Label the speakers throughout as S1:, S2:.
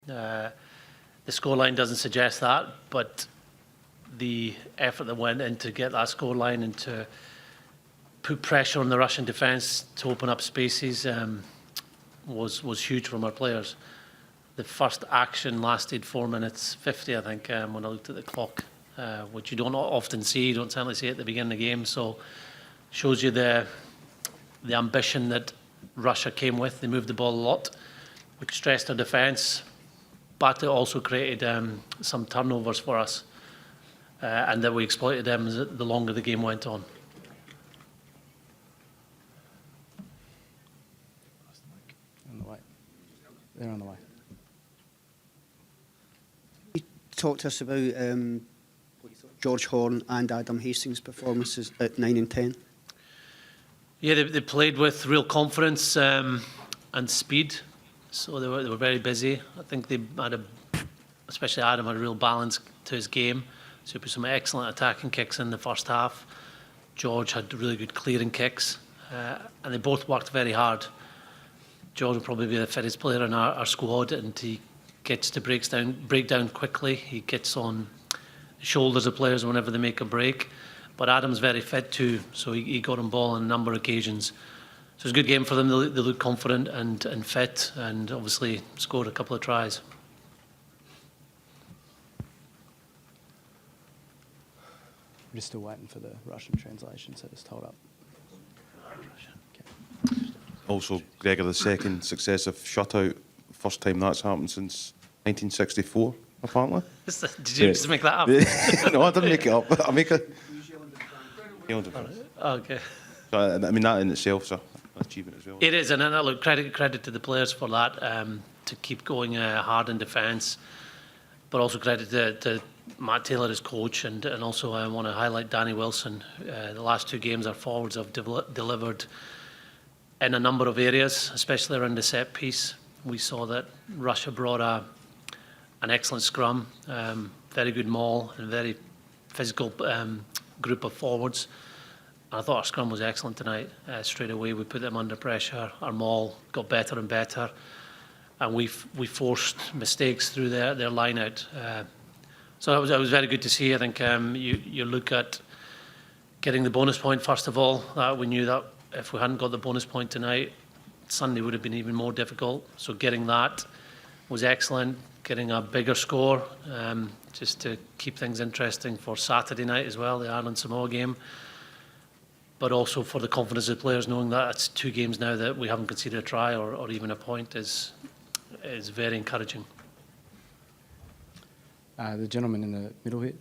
S1: The scoreline doesn't suggest that, but the effort that went in to get that scoreline and to put pressure on the Russian defence to open up spaces was huge from our players. The first action lasted 4 minutes 50, I think, when I looked at the clock, which you don't often see. You don't certainly see at the beginning of the game. So shows you the ambition that Russia came with. They moved the ball a lot, which stressed our defence, but it also created some turnovers for us, and that we exploited them the longer the game went on.
S2: On the way. They're on the way.
S3: Talk to us about George Horne and Adam Hastings' performances at 9 and 10.
S1: Yeah, they played with real confidence and speed, so they were very busy. I think they had especially Adam had a real balance to his game. So he put some excellent attacking kicks in the first half. George had really good clearing kicks, and they both worked very hard. George will probably be the fittest player in our squad, and he gets to break down quickly. He gets on the shoulders of players whenever they make a break. But Adam's very fit too, so he got on ball on a number of occasions. So it was a good game for them. They looked confident and fit, and obviously scored a couple of tries.
S2: We're just still waiting for the Russian translation, so just hold up. Okay.
S4: Also, Gregor, the second successive shutout, first time that's happened since 1964, apparently.
S1: Did you just make that up?
S4: No, I didn't make it up. I make a...
S1: Okay.
S4: So, I mean, that in itself is an achievement as well.
S1: It is, and I look credit to the players for that, to keep going hard in defence, but also credit to Matt Taylor as coach, and also I want to highlight Danny Wilson. The last two games our forwards have delivered in a number of areas, especially around the set piece. We saw that Russia brought an excellent scrum, very good maul, and very physical group of forwards. I thought our scrum was excellent tonight. Straight away we put them under pressure. Our maul got better and better, and we forced mistakes through their line out. So it was very good to see. I think you look at getting the bonus point first of all. We knew that if we hadn't got the bonus point tonight, Sunday would have been even more difficult. So getting that was excellent. Getting a bigger score, just to keep things interesting for Saturday night as well, the Ireland-Samoa game. But also for the confidence of the players, knowing that it's 2 games now that we haven't conceded a try or even a point is very encouraging.
S2: The gentleman in the middle here.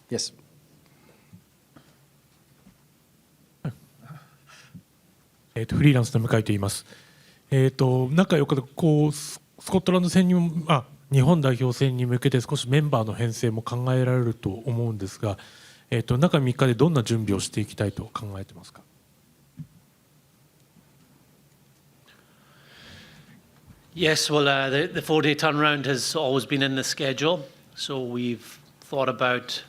S2: Yes.
S5: フリーランスの向井と言います。中4日でこうスコットランド戦にも、日本代表戦に向けて少しメンバーの編成も考えられると思うんですが、中3日でどんな準備をしていきたいと考えてますか。
S1: Yes, well, the 4-day turnaround has always been in the schedule, so we've thought about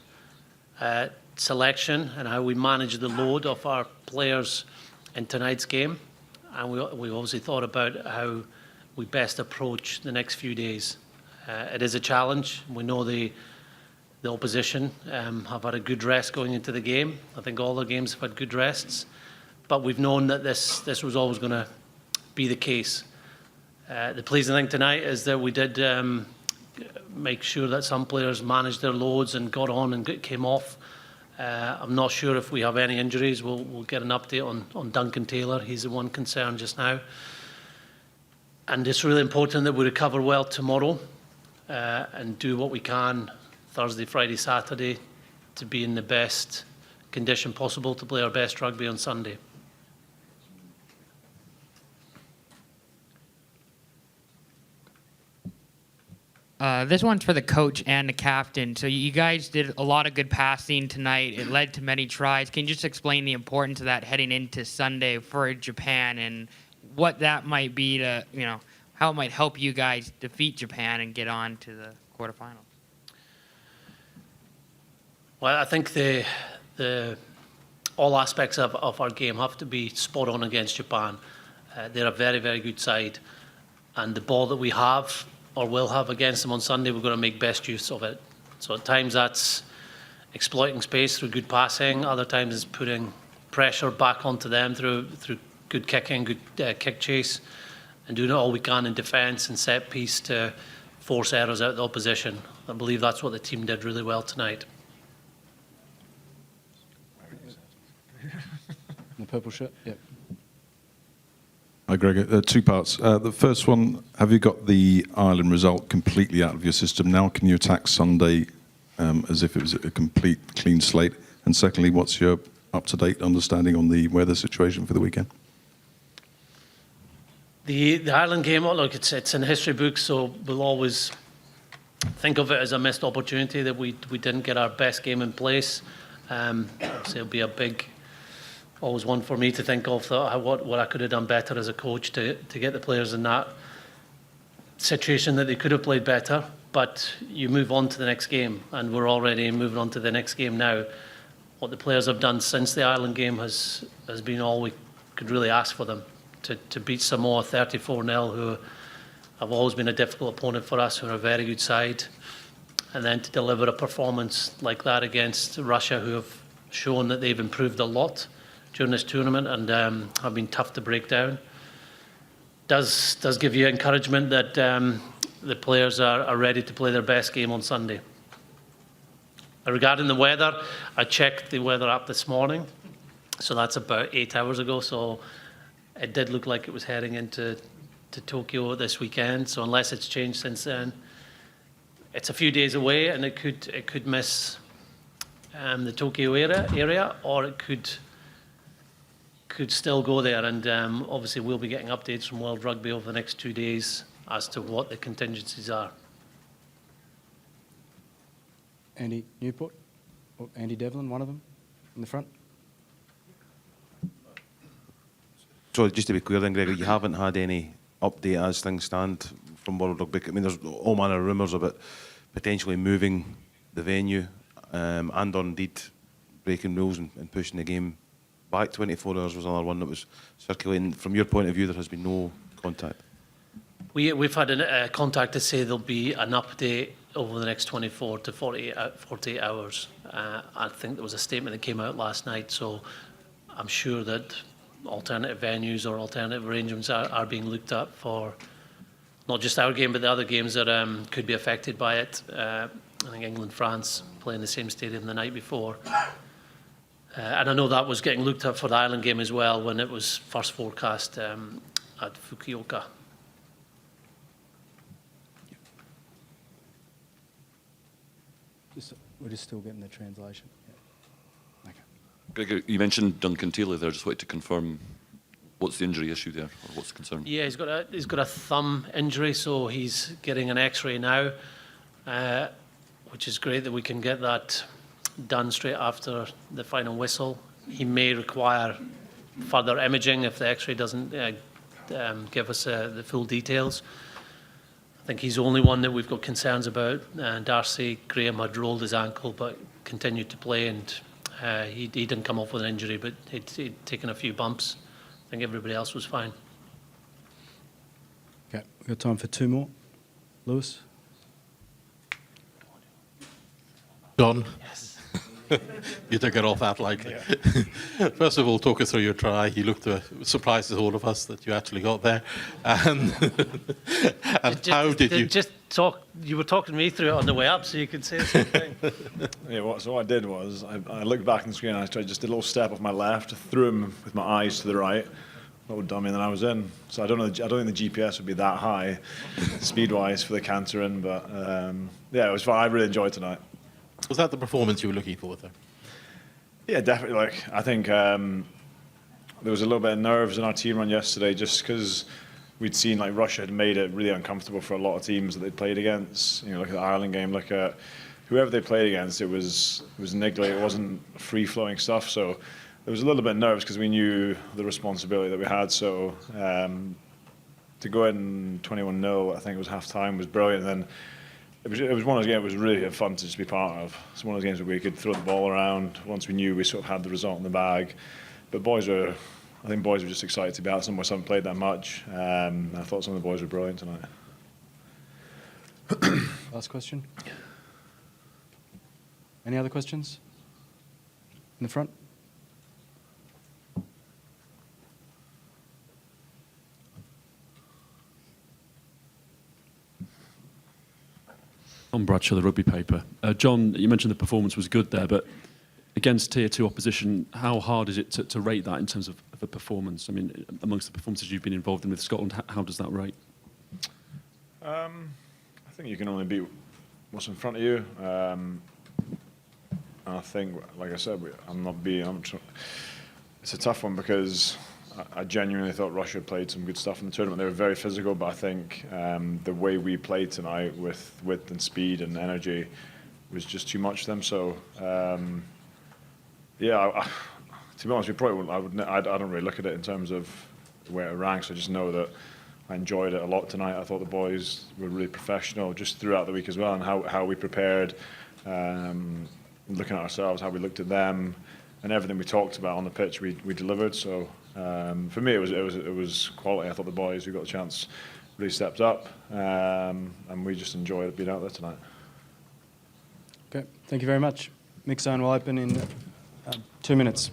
S1: selection and how we manage the load of our players in tonight's game, and we obviously thought about how we best approach the next few days. It is a challenge. We know the opposition have had a good rest going into the game. I think all the games have had good rests, but we've known that this was always going to be the case. The pleasing thing tonight is that we did make sure that some players managed their loads and got on and came off. I'm not sure if we have any injuries. We'll get an update on Duncan Taylor. He's the one concern just now. And it's really important that we recover well tomorrow and do what we can Thursday, Friday, Saturday to be in the best condition possible to play our best rugby on Sunday.
S6: This one's for the coach and the captain. So you guys did a lot of good passing tonight. It led to many tries. Can you just explain the importance of that heading into Sunday for Japan and what that might be to, how it might help you guys defeat Japan and get on to the quarterfinals?
S1: Well, I think all aspects of our game have to be spot on against Japan. They're a very, very good side. and the ball that we have or will have against them on Sunday, we're going to make best use of it. So at times that's exploiting space through good passing. Other times it's putting pressure back onto them through good kicking, good kick chase, and doing all we can in defence and set piece to force errors out of the opposition. I believe that's what the team did really well tonight.
S2: The purple shirt. Yep.
S7: Hi, Greg. Two parts. The first one, have you got the Ireland result completely out of your system now? Can you attack Sunday as if it was a complete clean slate? And secondly, what's your up-to-date understanding on the weather situation for the weekend?
S1: The Ireland game, look, it's in the history books, so we'll always think of it as a missed opportunity that we didn't get our best game in place. Obviously, it'll be a big, always one for me to think of what I could have done better as a coach to get the players in that situation that they could have played better. But you move on to the next game, and we're already moving on to the next game now. What the players have done since the Ireland game has been all we could really ask for them. To beat Samoa 34-0, who have always been a difficult opponent for us, who are a very good side, and then to deliver a performance like that against Russia, who have shown that they've improved a lot during this tournament and have been tough to break down, does give you encouragement that the players are ready to play their best game on Sunday. Regarding the weather, I checked the weather app this morning, so that's about 8 hours ago, so it did look like it was heading into Tokyo this weekend. So unless it's changed since then, it's a few days away, and it could miss the Tokyo area, or it could still go there. And obviously, we'll be getting updates from World Rugby over the next 2 days as to what the contingencies are.
S2: Andy Newport or Andy Devlin, one of them in the front.
S4: So just to be clear then, Greg, you haven't had any update as things stand from World Rugby. I mean, there's all manner of rumours about potentially moving the venue and on indeed breaking rules and pushing the game back 24 hours was another one that was circulating. From your point of view, there has been no contact.
S1: We've had a contact to say there'll be an update over the next 24 to 48 hours. I think there was a statement that came out last night, so I'm sure that alternative venues or alternative arrangements are being looked at for not just our game but the other games that could be affected by it. I think England, France playing the same stadium the night before. And I know that was getting looked at for the Ireland game as well when it was first forecast at Fukuoka.
S2: We're just still getting the translation. Yeah. Okay.
S8: Greg, you mentioned Duncan Taylor there. Just wanted to confirm, what's the injury issue there, or what's the concern?
S1: Yeah, he's got a thumb injury, so he's getting an X-ray now, which is great that we can get that done straight after the final whistle. He may require further imaging if the X-ray doesn't give us the full details. I think he's the only one that we've got concerns about. Darcy Graham had rolled his ankle but continued to play, and he didn't come off with an injury, but he'd taken a few bumps. I think everybody else was fine.
S2: Okay, we've got time for two more. Lewis?
S9: John? Yes. You took it off that lightly. Yeah. First of all, talk us through your try. You looked surprised as all of us that you actually got there. And how did you...
S1: Just talk. You were talking me through it on the way up, so you could say the same thing.
S10: Yeah, so what I did was, I looked back on the screen and I just did a little step off my left, threw him with my eyes to the right, little dummy, and then I was in. So I don't think the GPS would be that high, speed-wise, for the canter in, but yeah, it was fun. I really enjoyed tonight.
S9: Was that the performance you were looking for there?
S10: Yeah, definitely. Like, I think there was a little bit of nerves in our team run yesterday just because we'd seen like Russia had made it really uncomfortable for a lot of teams that they'd played against. You know, look at the Ireland game, look at whoever they played against. It was niggly. It wasn't free-flowing stuff. So there was a little bit nervous because we knew the responsibility that we had. So to go in 21-0, I think it was half-time, was brilliant. And then it was one of those games that was really fun to just be part of. It's one of those games where we could throw the ball around once we knew we sort of had the result in the bag. But boys were I think boys were just excited to be out. Some of us haven't played that much. I thought some of the boys were brilliant tonight.
S2: Last question. Any other questions? In the front?
S11: John Bradshaw, the rugby paper. John, you mentioned the performance was good there, but against Tier 2 opposition, how hard is it to rate that in terms of a performance? I mean, amongst the performances you've been involved in with Scotland, how does that rate?
S10: I think you can only beat what's in front of you. I think, like I said, it's a tough one because I genuinely thought Russia played some good stuff in the tournament. They were very physical, but I think the way we played tonight with width and speed and energy was just too much for them. So, yeah, to be honest, we probably wouldn't, I don't really look at it in terms of where it ranks. I just know that I enjoyed it a lot tonight. I thought the boys were really professional just throughout the week as well, and how we prepared, looking at ourselves, how we looked at them, and everything we talked about on the pitch, we delivered. So for me, it was quality. I thought the boys who got the chance really stepped up, and we just enjoyed being out there tonight.
S2: Okay, thank you very much. Mix zone will open in 2 minutes.